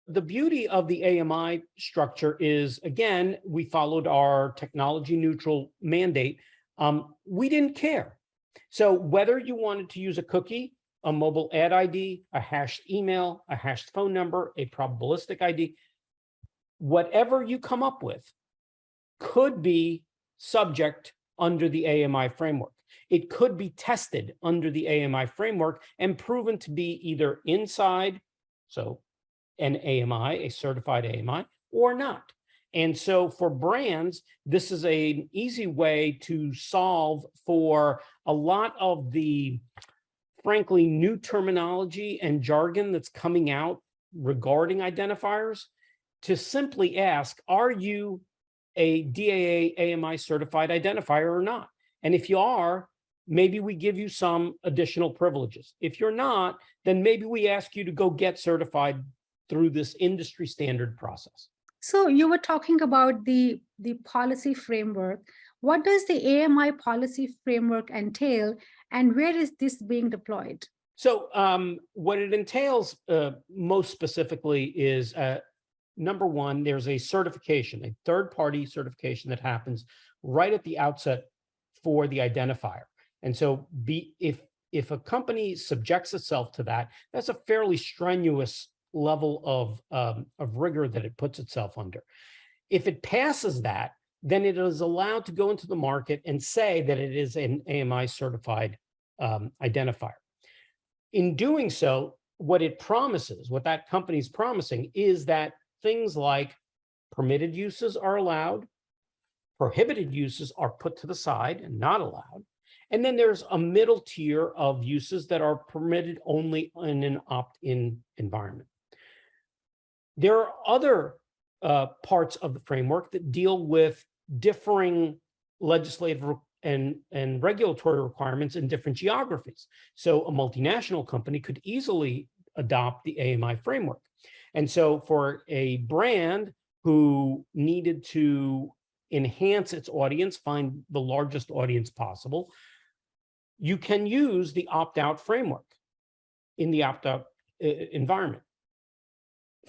The beauty of the AMI structure is, again, we followed our technology neutral mandate. We didn't care. So whether you wanted to use a cookie, a mobile ad ID, a hashed email, a hashed phone number, a probabilistic ID, whatever you come up with could be subject under the AMI framework. It could be tested under the AMI framework and proven to be either inside, so an AMI, a certified AMI, or not. And so for brands, this is an easy way to solve for a lot of the, frankly, new terminology and jargon that's coming out regarding identifiers, to simply ask, are you a DAA AMI certified identifier or not? And if you are, maybe we give you some additional privileges. If you're not, then maybe we ask you to go get certified through this industry standard process. So you were talking about the policy framework. What does the AMI policy framework entail, and where is this being deployed? So what it entails most specifically is, number one, there's a certification, a third-party certification that happens right at the outset for the identifier. And so if a company subjects itself to that, that's a fairly strenuous level of rigor that it puts itself under. If it passes that, then it is allowed to go into the market and say that it is an AMI certified identifier. In doing so, what it promises, what that company is promising, is that things like permitted uses are allowed, prohibited uses are put to the side and not allowed, and then there's a middle tier of uses that are permitted only in an opt-in environment. There are other parts of the framework that deal with differing legislative and regulatory requirements in different geographies. So a multinational company could easily adopt the AMI framework. And so for a brand who needed to enhance its audience, find the largest audience possible, you can use the opt-out framework in the opt-out environment.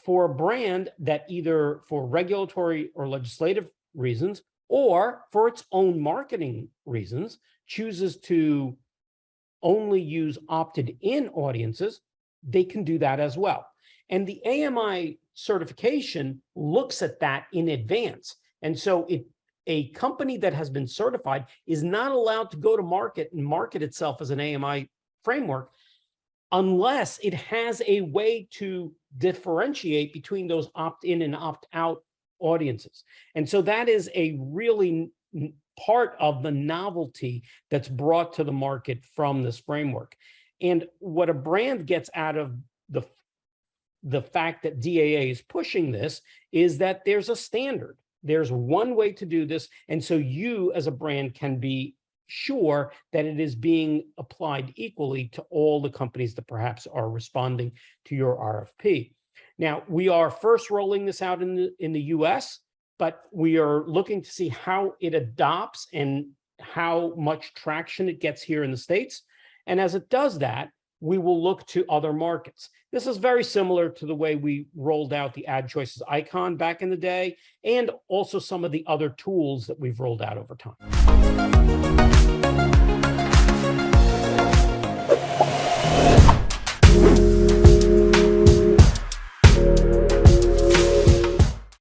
For a brand that either for regulatory or legislative reasons, or for its own marketing reasons, chooses to only use opted-in audiences, they can do that as well. And the AMI certification looks at that in advance. And so a company that has been certified is not allowed to go to market and market itself as an AMI framework unless it has a way to differentiate between those opt-in and opt-out audiences. And so that is a really part of the novelty that's brought to the market from this framework. And what a brand gets out of the fact that DAA is pushing this is that there's a standard. There's one way to do this. And so you as a brand can be sure that it is being applied equally to all the companies that perhaps are responding to your RFP. Now, we are first rolling this out in the US, but we are looking to see how it adopts and how much traction it gets here in the States. And as it does that, we will look to other markets. This is very similar to the way we rolled out the Ad Choices icon back in the day, and also some of the other tools that we've rolled out over time.